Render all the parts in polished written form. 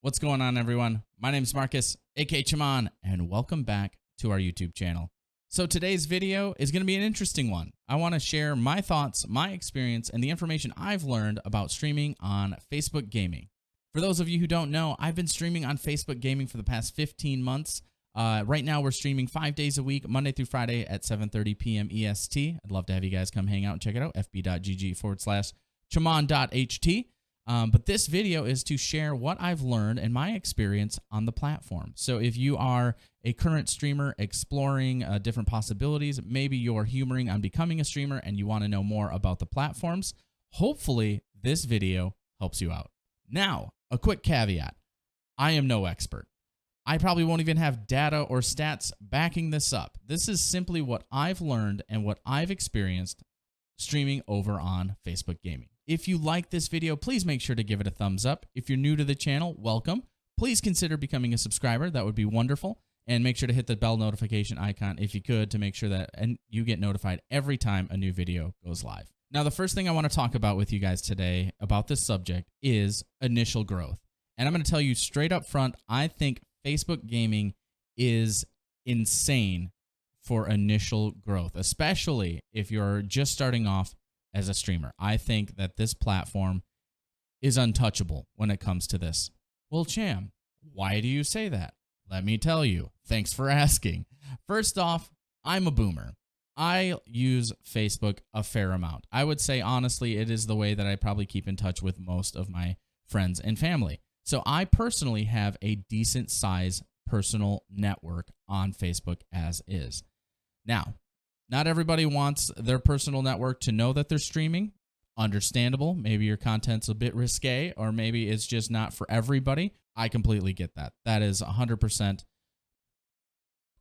What's going on, everyone? My name's Marcus, aka Chaman, and welcome back to our YouTube channel. So today's video is going to be an interesting one. I want to share my thoughts, my experience, and the information I've learned about streaming on Facebook Gaming. For those of you who don't know, I've been streaming on Facebook Gaming for the past 15 months. Right now, we're streaming 5 days a week, Monday through Friday at 7:30 p.m. EST. I'd love to have you guys come hang out and check it out, fb.gg/chaman.ht. But this video is to share what I've learned and my experience on the platform. So if you are a current streamer exploring different possibilities, maybe you're humoring on becoming a streamer and you want to know more about the platforms, hopefully this video helps you out. Now, a quick caveat. I am no expert. I probably won't even have data or stats backing this up. This is simply what I've learned and what I've experienced streaming over on Facebook Gaming. If you like this video, please make sure to give it a thumbs up. If you're new to the channel, welcome. Please consider becoming a subscriber. That would be wonderful. And make sure to hit the bell notification icon if you could to make sure that you get notified every time a new video goes live. Now, the first thing I want to talk about with you guys today about this subject is initial growth. And I'm going to tell you straight up front, I think Facebook Gaming is insane for initial growth, especially if you're just starting off as a streamer. I think that this platform is untouchable when it comes to this. Well, Cham, why do you say that? Let me tell you. Thanks for asking. First off, I'm a boomer. I use Facebook a fair amount. I would say, honestly, it is the way that I probably keep in touch with most of my friends and family. So I personally have a decent size personal network on Facebook as is. Now, not everybody wants their personal network to know that they're streaming. Understandable. Maybe your content's a bit risque, or maybe it's just not for everybody. I completely get that. That is 100%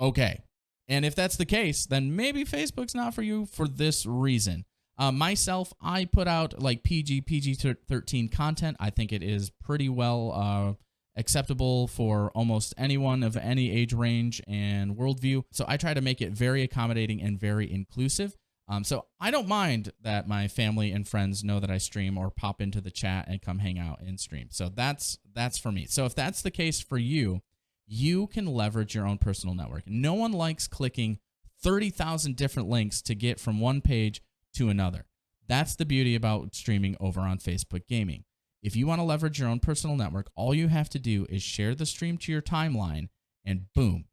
okay. And if that's the case, then maybe Facebook's not for you for this reason. Myself, I put out like PG-13 content. I think it is pretty well acceptable for almost anyone of any age range and worldview. So I try to make it very accommodating and very inclusive. So I don't mind that my family and friends know that I stream or pop into the chat and come hang out and stream. So that's for me. So if that's the case for you, you can leverage your own personal network. No one likes clicking 30,000 different links to get from one page to another. That's the beauty about streaming over on Facebook Gaming. If you want to leverage your own personal network, all you have to do is share the stream to your timeline, and boom,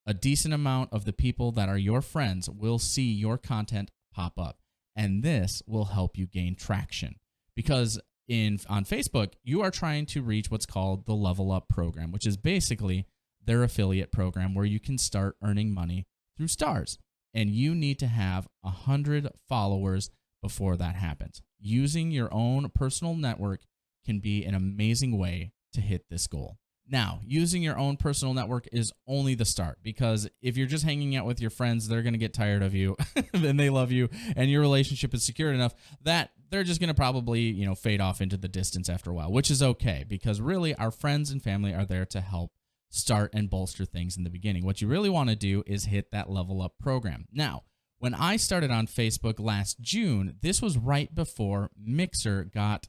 a decent amount of the people that are your friends will see your content pop up. And this will help you gain traction because on Facebook, you are trying to reach what's called the Level Up program, which is basically their affiliate program where you can start earning money through stars. And you need to have 100 followers before that happens. Using your own personal network can be an amazing way to hit this goal. Now, using your own personal network is only the start, because if you're just hanging out with your friends, they're going to get tired of you and they love you and your relationship is secure enough that they're just going to probably, fade off into the distance after a while, which is okay because really our friends and family are there to help start and bolster things in the beginning. What you really want to do is hit that Level Up program. Now, when I started on Facebook last June, this was right before Mixer got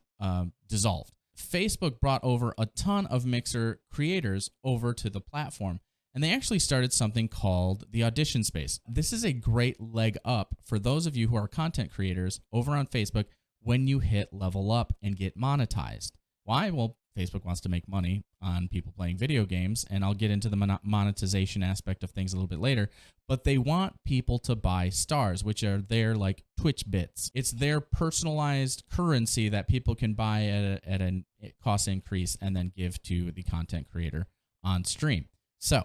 dissolved. Facebook brought over a ton of Mixer creators over to the platform, and they actually started something called the Audition Space. This is a great leg up for those of you who are content creators over on Facebook when you hit Level Up and get monetized. Why? Well, Facebook wants to make money on people playing video games, and I'll get into the monetization aspect of things a little bit later, but they want people to buy stars, which are their like Twitch bits. It's their personalized currency that people can buy at a cost increase and then give to the content creator on stream. So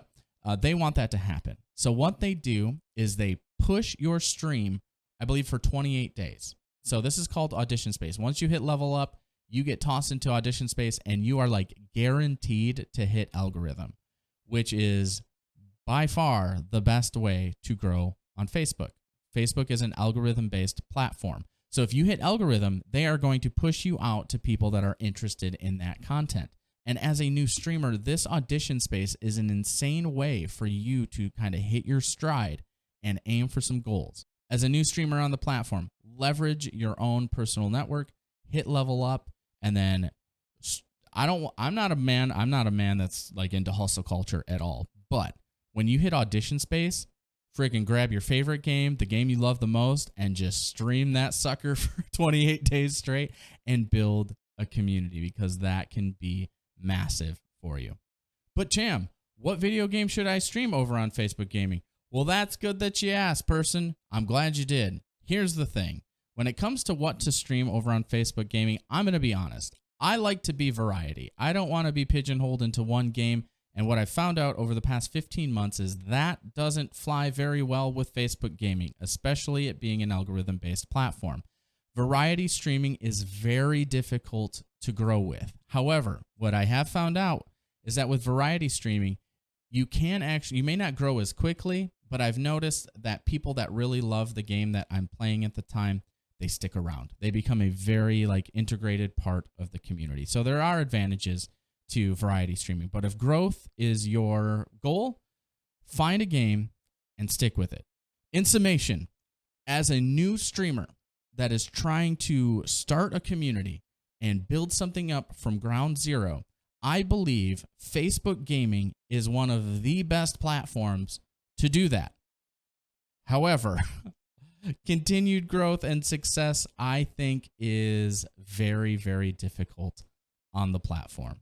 they want that to happen. So what they do is they push your stream, I believe, for 28 days. So this is called Audition Space. Once you hit Level Up, you get tossed into Audition Space and you are like guaranteed to hit algorithm, which is by far the best way to grow on Facebook. Facebook is an algorithm-based platform. So if you hit algorithm, they are going to push you out to people that are interested in that content. And as a new streamer, this Audition Space is an insane way for you to kind of hit your stride and aim for some goals. As a new streamer on the platform, leverage your own personal network, hit Level Up, and then I'm not a man that's like into hustle culture at all. But when you hit audition space, freaking grab your favorite game, the game you love the most, and just stream that sucker for 28 days straight and build a community, because that can be massive for you. But Cham, what video game should I stream over on Facebook Gaming? Well, that's good that you asked, person. I'm glad you did. Here's the thing. When it comes to what to stream over on Facebook Gaming, I'm going to be honest. I like to be variety. I don't want to be pigeonholed into one game. And what I found out over the past 15 months is that doesn't fly very well with Facebook Gaming, especially it being an algorithm-based platform. Variety streaming is very difficult to grow with. However, what I have found out is that with variety streaming, you may not grow as quickly, but I've noticed that people that really love the game that I'm playing at the time, they stick around. They become a very integrated part of the community. So there are advantages to variety streaming. But if growth is your goal, find a game and stick with it. In summation, as a new streamer that is trying to start a community and build something up from ground zero, I believe Facebook Gaming is one of the best platforms to do that. However, continued growth and success, I think, is very, very difficult on the platform.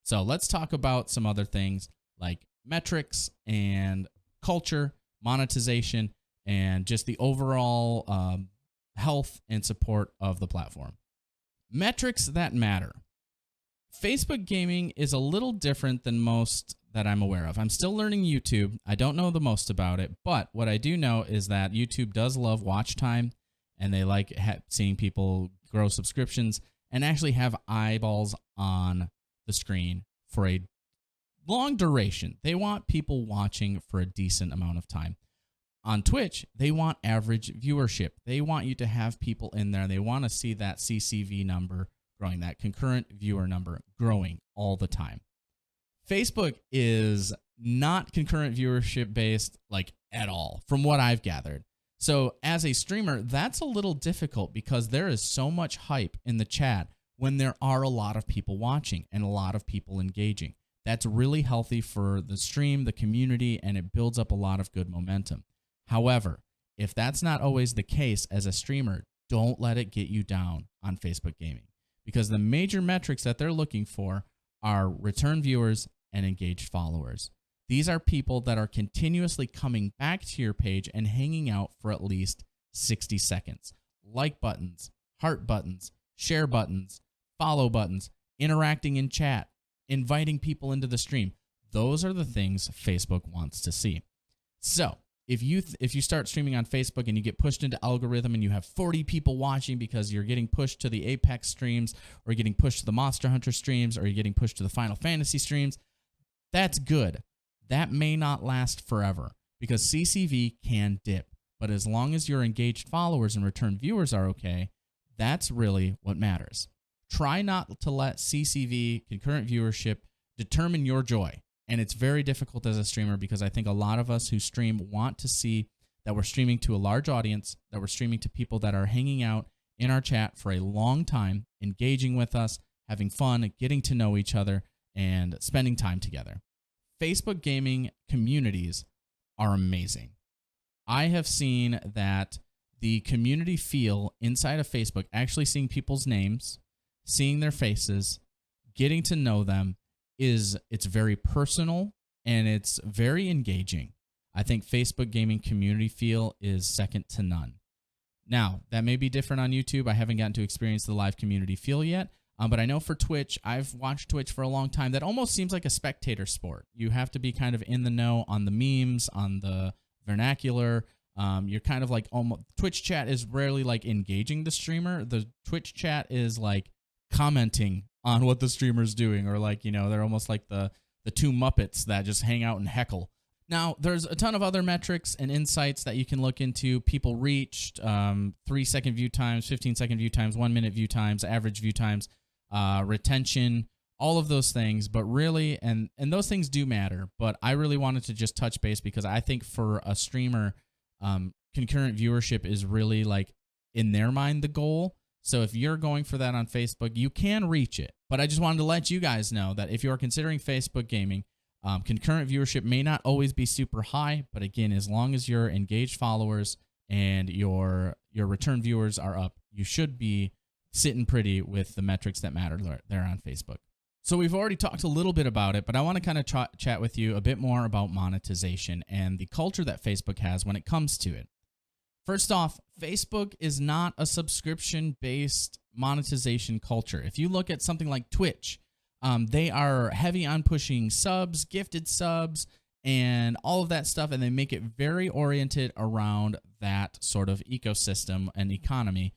So let's talk about some other things like metrics and culture, monetization, and just the overall health and support of the platform. Metrics that matter. Facebook Gaming is a little different than most that I'm aware of. I'm still learning YouTube. I don't know the most about it, but what I do know is that YouTube does love watch time, and they like seeing people grow subscriptions and actually have eyeballs on the screen for a long duration. They want people watching for a decent amount of time. On Twitch, they want average viewership. They want you to have people in there. They want to see that CCV number growing, that concurrent viewer number growing all the time. Facebook is not concurrent viewership based at all, from what I've gathered. So as a streamer, that's a little difficult because there is so much hype in the chat when there are a lot of people watching and a lot of people engaging. That's really healthy for the stream, the community, and it builds up a lot of good momentum. However, if that's not always the case as a streamer, don't let it get you down on Facebook Gaming, because the major metrics that they're looking for are return viewers and engaged followers. These are people that are continuously coming back to your page and hanging out for at least 60 seconds. Like buttons, heart buttons, share buttons, follow buttons, interacting in chat, inviting people into the stream. Those are the things Facebook wants to see. So if you start streaming on Facebook and you get pushed into algorithm and you have 40 people watching because you're getting pushed to the Apex streams, or you're getting pushed to the Monster Hunter streams, or you're getting pushed to the Final Fantasy streams, that's good. That may not last forever because CCV can dip. But as long as your engaged followers and return viewers are okay, that's really what matters. Try not to let CCV, concurrent viewership, determine your joy. And it's very difficult as a streamer because I think a lot of us who stream want to see that we're streaming to a large audience, that we're streaming to people that are hanging out in our chat for a long time, engaging with us, having fun, getting to know each other, and spending time together. Facebook Gaming communities are amazing. I have seen that the community feel inside of Facebook, actually seeing people's names, seeing their faces, getting to know them, it's very personal and it's very engaging. I think Facebook Gaming community feel is second to none. Now, that may be different on YouTube. I haven't gotten to experience the live community feel yet, but I know for Twitch, I've watched Twitch for a long time. That almost seems like a spectator sport. You have to be kind of in the know on the memes, on the vernacular. You're kind of like almost, Twitch chat is rarely engaging the streamer. The Twitch chat is commenting on what the streamer's doing, or they're almost like the two Muppets that just hang out and heckle. Now, there's a ton of other metrics and insights that you can look into. People reached, 3-second view times, 15-second view times, 1-minute view times, average view times, retention, all of those things. But really, and those things do matter, but I really wanted to just touch base because I think for a streamer, concurrent viewership is really in their mind the goal. So if you're going for that on Facebook, you can reach it, But I just wanted to let you guys know that if you are considering Facebook gaming, concurrent viewership may not always be super high, but again, as long as your engaged followers and your return viewers are up, you should be sitting pretty with the metrics that matter there on Facebook. So we've already talked a little bit about it, but I want to kind of chat with you a bit more about monetization and the culture that Facebook has when it comes to it. First off, Facebook is not a subscription-based monetization culture. If you look at something like Twitch, they are heavy on pushing subs, gifted subs, and all of that stuff, and they make it very oriented around that sort of ecosystem and economy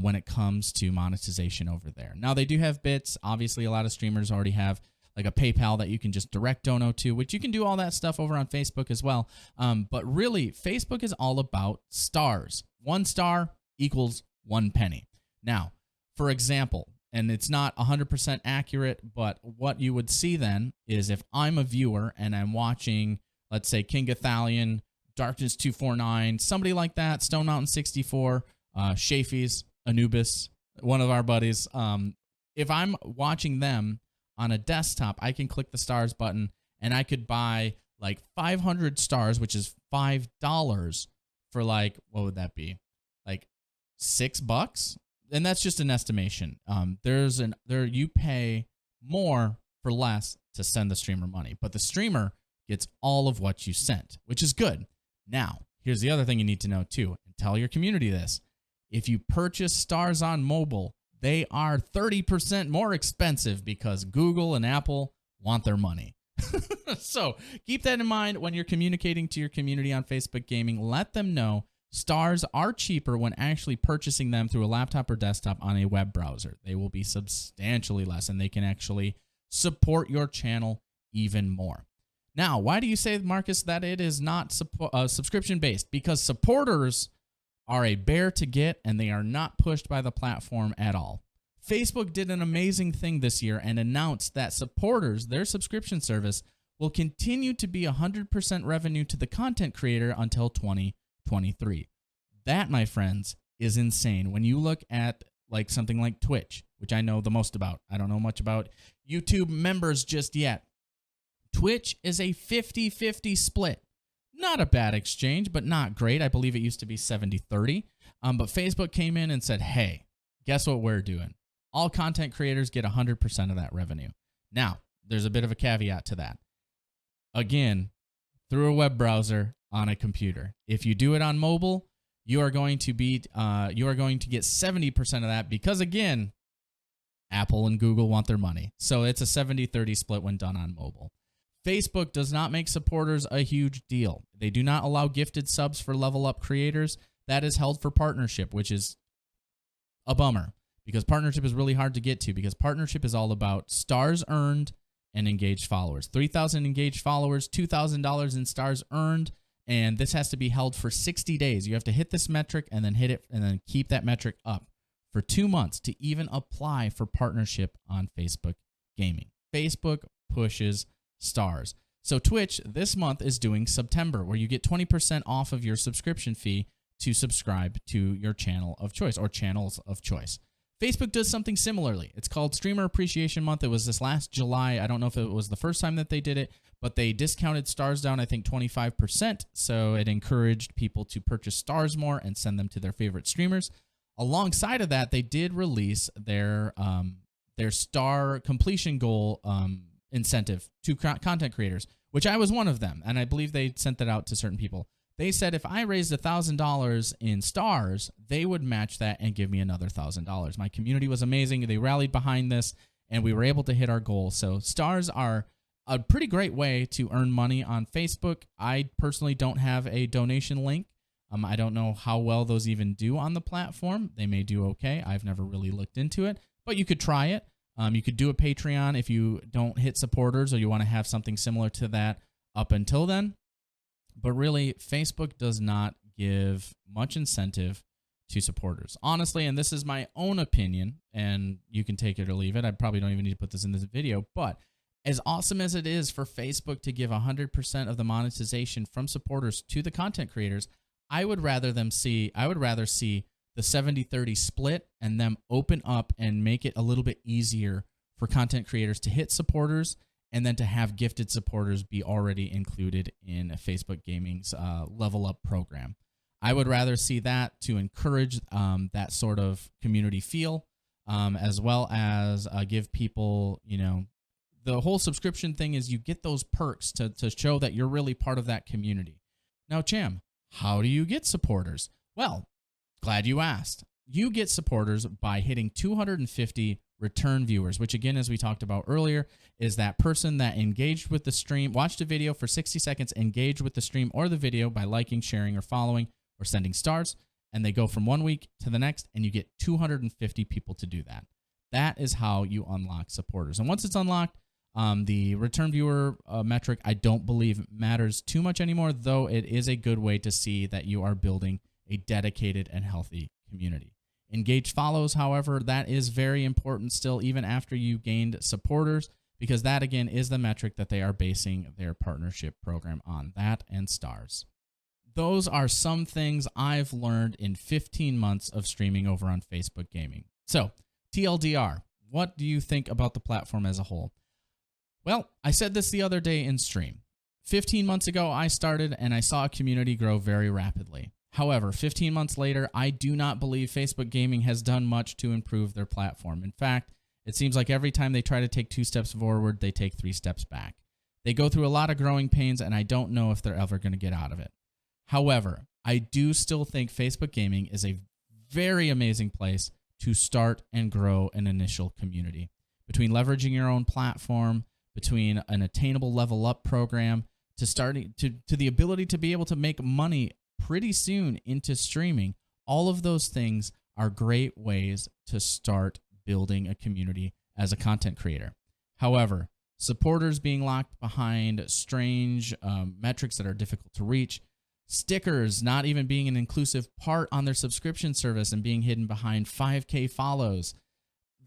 when it comes to monetization over there. Now, they do have bits. Obviously, a lot of streamers already have like a PayPal that you can just direct dono to, which you can do all that stuff over on Facebook as well. But really, Facebook is all about stars. 1 star equals 1 penny. Now, for example, and it's not 100% accurate, but what you would see then is if I'm a viewer and I'm watching, let's say, King Gathalion, Darkness 249, somebody like that, Stone Mountain 64, Shafees, Anubis, one of our buddies. If I'm watching them on a desktop, I can click the stars button and I could buy like 500 stars, which is $5 for like, what would that be? Like $6? And that's just an estimation. You pay more for less to send the streamer money, but the streamer gets all of what you sent, which is good. Now, here's the other thing you need to know too, and tell your community this. If you purchase stars on mobile, they are 30% more expensive because Google and Apple want their money. So keep that in mind when you're communicating to your community on Facebook Gaming. Let them know stars are cheaper when actually purchasing them through a laptop or desktop on a web browser. They will be substantially less, and they can actually support your channel even more. Now, why do you say, Marcus, that it is not subscription-based? Because supporters are a bear to get, and they are not pushed by the platform at all. Facebook did an amazing thing this year and announced that supporters, their subscription service, will continue to be 100% revenue to the content creator until 2023. That, my friends, is insane. When you look at like something like Twitch, which I know the most about, I don't know much about YouTube members just yet. Twitch is a 50-50 split. Not a bad exchange, but not great. I believe it used to be 70-30. But Facebook came in and said, hey, guess what we're doing? All content creators get 100% of that revenue. Now, there's a bit of a caveat to that. Again, through a web browser on a computer. If you do it on mobile, you are going to get 70% of that because, again, Apple and Google want their money. So it's a 70-30 split when done on mobile. Facebook does not make supporters a huge deal. They do not allow gifted subs for level up creators. That is held for partnership, which is a bummer because partnership is really hard to get to because partnership is all about stars earned and engaged followers. 3,000 engaged followers, $2,000 in stars earned, and this has to be held for 60 days. You have to hit this metric and then hit it and then keep that metric up for 2 months to even apply for partnership on Facebook Gaming. Facebook pushes stars. So Twitch this month is doing September, where you get 20% off of your subscription fee to subscribe to your channel of choice or channels of choice. Facebook does something similarly. It's called Streamer Appreciation Month. It was this last July. I don't know if it was the first time that they did it, but they discounted stars down, I think, 25%. So it encouraged people to purchase stars more and send them to their favorite streamers. Alongside of that, they did release their star completion goal incentive to content creators, which I was one of them, and I believe they sent that out to certain people. They said if I raised $1,000 in stars, they would match that and give me another $1,000. My community was amazing. They rallied behind this, and we were able to hit our goal. So stars are a pretty great way to earn money on Facebook. I personally don't have a donation link. I don't know how well those even do on the platform. They may do okay. I've never really looked into it, but you could try it. You could do a Patreon if you don't hit supporters or you want to have something similar to that up until then. But really, Facebook does not give much incentive to supporters. Honestly, and this is my own opinion, and you can take it or leave it. I probably don't even need to put this in this video, but as awesome as it is for Facebook to give 100% of the monetization from supporters to the content creators, I would rather see the 70-30 split and them open up and make it a little bit easier for content creators to hit supporters and then to have gifted supporters be already included in Facebook Gaming's Level Up program. I would rather see that to encourage that sort of community feel, as well as give people, the whole subscription thing is you get those perks to show that you're really part of that community. Now, Cham, how do you get supporters? Well, glad you asked. You get supporters by hitting 250 return viewers, which again, as we talked about earlier, is that person that engaged with the stream, watched a video for 60 seconds, engaged with the stream or the video by liking, sharing, or following, or sending stars, and they go from 1 week to the next, and you get 250 people to do that. That is how you unlock supporters. And once it's unlocked, the return viewer metric, I don't believe matters too much anymore, though it is a good way to see that you are building a dedicated and healthy community. Engaged follows, however, that is very important still, even after you gained supporters, because that, again, is the metric that they are basing their partnership program on, that and stars. Those are some things I've learned in 15 months of streaming over on Facebook Gaming. So, TLDR, what do you think about the platform as a whole? Well, I said this the other day in stream. 15 months ago, I started and I saw a community grow very rapidly. However, 15 months later, I do not believe Facebook Gaming has done much to improve their platform. In fact, it seems like every time they try to take 2 steps forward, they take 3 steps back. They go through a lot of growing pains, and I don't know if they're ever going to get out of it. However, I do still think Facebook Gaming is a very amazing place to start and grow an initial community. Between leveraging your own platform, between an attainable level up program, to starting to the ability to be able to make money pretty soon into streaming, all of those things are great ways to start building a community as a content creator. However, supporters being locked behind strange metrics that are difficult to reach, stickers not even being an inclusive part on their subscription service and being hidden behind 5K follows.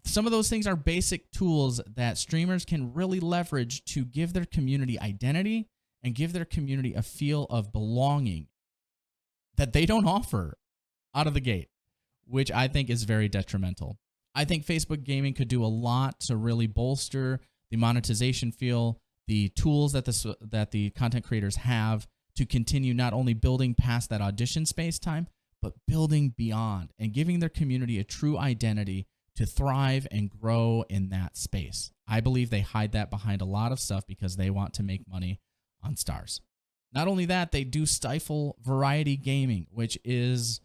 Some of those things are basic tools that streamers can really leverage to give their community identity and give their community a feel of belonging that they don't offer out of the gate, which I think is very detrimental. I think Facebook Gaming could do a lot to really bolster the monetization feel, the tools that the content creators have to continue not only building past that audition space time, but building beyond and giving their community a true identity to thrive and grow in that space. I believe they hide that behind a lot of stuff because they want to make money on stars. Not only that, they do stifle variety gaming, which is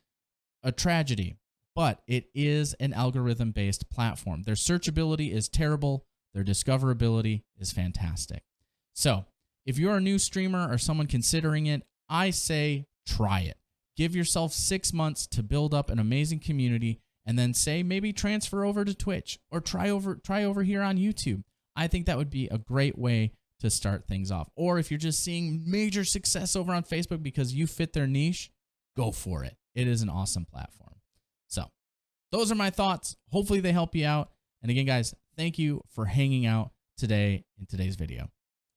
a tragedy, but it is an algorithm-based platform. Their searchability is terrible. Their discoverability is fantastic. So if you're a new streamer or someone considering it, I say try it. Give yourself 6 months to build up an amazing community and then say maybe transfer over to Twitch or try over here on YouTube. I think that would be a great way to start things off. Or if you're just seeing major success over on Facebook because you fit their niche, go for it. It is an awesome platform. So those are my thoughts. Hopefully they help you out. And again, guys, thank you for hanging out today in today's video.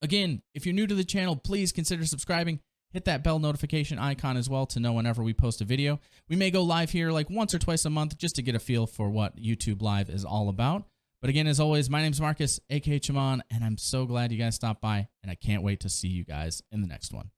Again, if you're new to the channel, please consider subscribing. Hit that bell notification icon as well to know whenever we post a video. We may go live here like once or twice a month just to get a feel for what YouTube Live is all about. But again, as always, my name's Marcus, aka Chamon, and I'm so glad you guys stopped by, and I can't wait to see you guys in the next one.